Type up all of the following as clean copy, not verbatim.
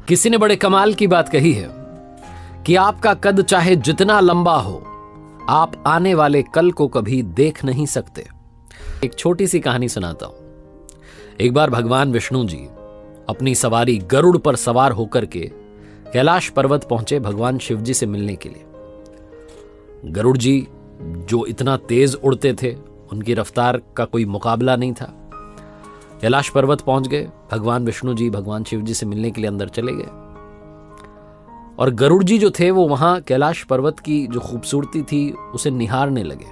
किसी ने बड़े कमाल की बात कही है कि आपका कद चाहे जितना लंबा हो, आप आने वाले कल को कभी देख नहीं सकते। एक छोटी सी कहानी सुनाता हूं। एक बार भगवान विष्णु जी अपनी सवारी गरुड़ पर सवार होकर के कैलाश पर्वत पहुंचे भगवान शिव जी से मिलने के लिए। गरुड़ जी जो इतना तेज उड़ते थे, उनकी रफ्तार का कोई मुकाबला नहीं था। कैलाश पर्वत पहुंच गए। भगवान विष्णु जी भगवान शिव जी से मिलने के लिए अंदर चले गए और गरुड़ जी जो थे वो वहां कैलाश पर्वत की जो खूबसूरती थी उसे निहारने लगे।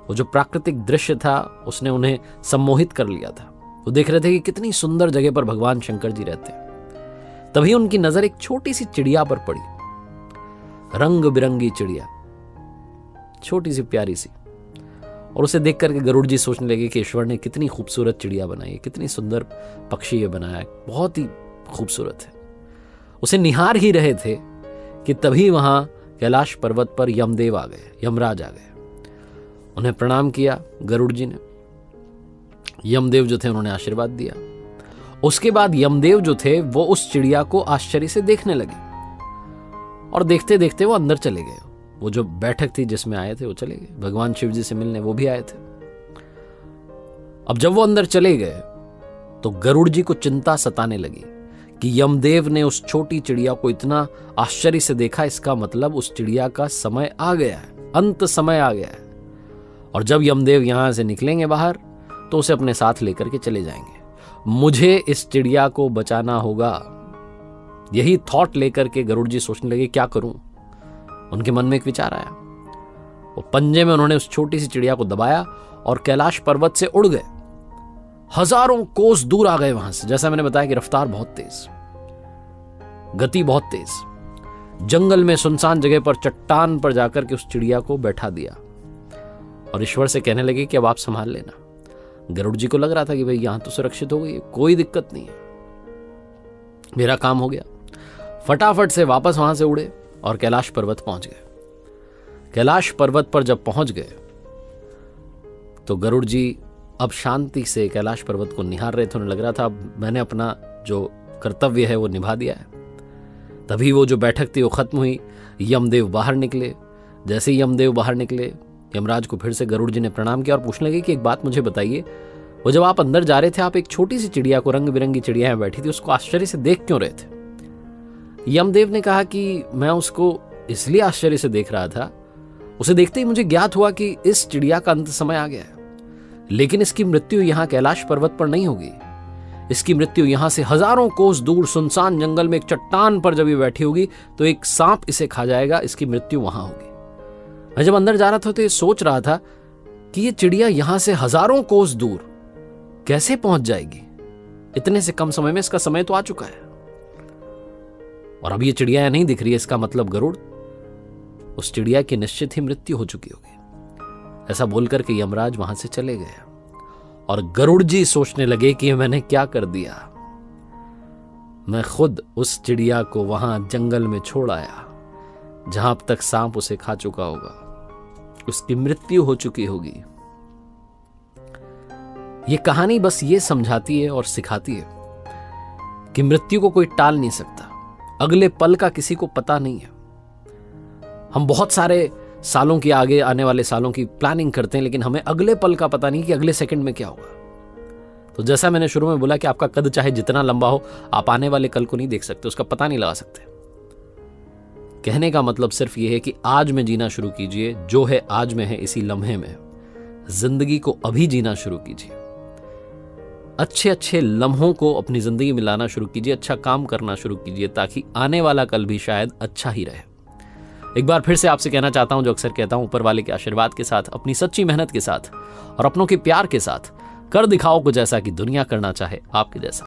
वो जो प्राकृतिक दृश्य था उसने उन्हें सम्मोहित कर लिया था। वो देख रहे थे कि कितनी सुंदर जगह पर भगवान शंकर जी रहते हैं। तभी उनकी नजर एक छोटी सी चिड़िया पर पड़ी, रंग बिरंगी चिड़िया, छोटी सी प्यारी सी। और उसे देख करके गरुड़ जी सोचने लगे कि ईश्वर ने कितनी खूबसूरत चिड़िया बनाई है, कितनी सुंदर पक्षी ये बनाया है, बहुत ही खूबसूरत है। उसे निहार ही रहे थे कि तभी वहां कैलाश पर्वत पर यमदेव आ गए, यमराज आ गए। उन्हें प्रणाम किया गरुड़ जी ने। यमदेव जो थे उन्होंने आशीर्वाद दिया। उसके बाद यमदेव जो थे वो उस चिड़िया को आश्चर्य से देखने लगे और देखते देखते वो अंदर चले गए। वो जो बैठक थी जिसमें आए थे वो चले गए। भगवान शिव जी से मिलने वो भी आए थे। अब जब वो अंदर चले गए तो गरुड़ जी को चिंता सताने लगी कि यमदेव ने उस छोटी चिड़िया को इतना आश्चर्य से देखा, इसका मतलब उस चिड़िया का समय आ गया है, अंत समय आ गया है। और जब यमदेव यहां से निकलेंगे बाहर तो उसे अपने साथ लेकर के चले जाएंगे। मुझे इस चिड़िया को बचाना होगा। यही थॉट लेकर के गरुड़ जी सोचने लगे क्या करूं। उनके मन में एक विचार आया। वो पंजे में उन्होंने उस छोटी सी चिड़िया को दबाया और कैलाश पर्वत से उड़ गए। हजारों कोस दूर आ गए वहां से। जैसा मैंने बताया कि रफ्तार बहुत तेज, गति बहुत तेज। जंगल में सुनसान जगह पर चट्टान पर जाकर के उस चिड़िया को बैठा दिया और ईश्वर से कहने लगे कि अब आप संभाल लेना। गरुड़ जी को लग रहा था कि भाई यहां तो सुरक्षित हो गई, कोई दिक्कत नहीं है, मेरा काम हो गया। फटाफट से वापस वहां से उड़े और कैलाश पर्वत पहुंच गए। कैलाश पर्वत पर जब पहुंच गए तो गरुड़ जी अब शांति से कैलाश पर्वत को निहार रहे थे। उन्हें लग रहा था मैंने अपना जो कर्तव्य है वो निभा दिया है। तभी वो जो बैठक थी वो खत्म हुई। यमदेव बाहर निकले। जैसे ही यमदेव बाहर निकले, यमराज को फिर से गरुड़ जी ने प्रणाम किया और पूछने लगे कि एक बात मुझे बताइए, वो जब आप अंदर जा रहे थे आप एक छोटी सी चिड़िया को, रंग बिरंगी चिड़िया यहाँ बैठी थी, उसको आश्चर्य से देख क्यों रहे थे? यमदेव ने कहा कि मैं उसको इसलिए आश्चर्य से देख रहा था, उसे देखते ही मुझे ज्ञात हुआ कि इस चिड़िया का अंत समय आ गया है, लेकिन इसकी मृत्यु यहां कैलाश पर्वत पर नहीं होगी। इसकी मृत्यु यहां से हजारों कोस दूर सुनसान जंगल में एक चट्टान पर जब ये बैठी होगी तो एक सांप इसे खा जाएगा, इसकी मृत्यु वहां होगी। मैं जब अंदर जा रहा था तो ये सोच रहा था कि ये चिड़िया यहां से हजारों कोस दूर कैसे पहुंच जाएगी, इतने से कम समय में, इसका समय तो आ चुका है और अब ये चिड़िया नहीं दिख रही है, इसका मतलब गरुड़, उस चिड़िया की निश्चित ही मृत्यु हो चुकी होगी। ऐसा बोलकर के यमराज वहां से चले गए और गरुड़ जी सोचने लगे कि मैंने क्या कर दिया। मैं खुद उस चिड़िया को वहां जंगल में छोड़ आया जहां अब तक सांप उसे खा चुका होगा, उसकी मृत्यु हो चुकी होगी। यह कहानी बस ये समझाती है और सिखाती है कि मृत्यु को कोई टाल नहीं सकता। अगले पल का किसी को पता नहीं है। हम बहुत सारे सालों की, आगे आने वाले सालों की प्लानिंग करते हैं, लेकिन हमें अगले पल का पता नहीं कि अगले सेकंड में क्या होगा। तो जैसा मैंने शुरू में बोला कि आपका कद चाहे जितना लंबा हो, आप आने वाले कल को नहीं देख सकते, उसका पता नहीं लगा सकते। कहने का मतलब सिर्फ यह है कि आज में जीना शुरू कीजिए। जो है आज में है, इसी लम्हे में जिंदगी को अभी जीना शुरू कीजिए। अच्छे अच्छे लम्हों को अपनी जिंदगी में लाना शुरू कीजिए, अच्छा काम करना शुरू कीजिए, ताकि आने वाला कल भी शायद अच्छा ही रहे। एक बार फिर से आपसे कहना चाहता हूं, जो अक्सर कहता हूं, ऊपर वाले के आशीर्वाद के साथ, अपनी सच्ची मेहनत के साथ और अपनों के प्यार के साथ कर दिखाओ कुछ ऐसा कि दुनिया करना चाहे आपके जैसा।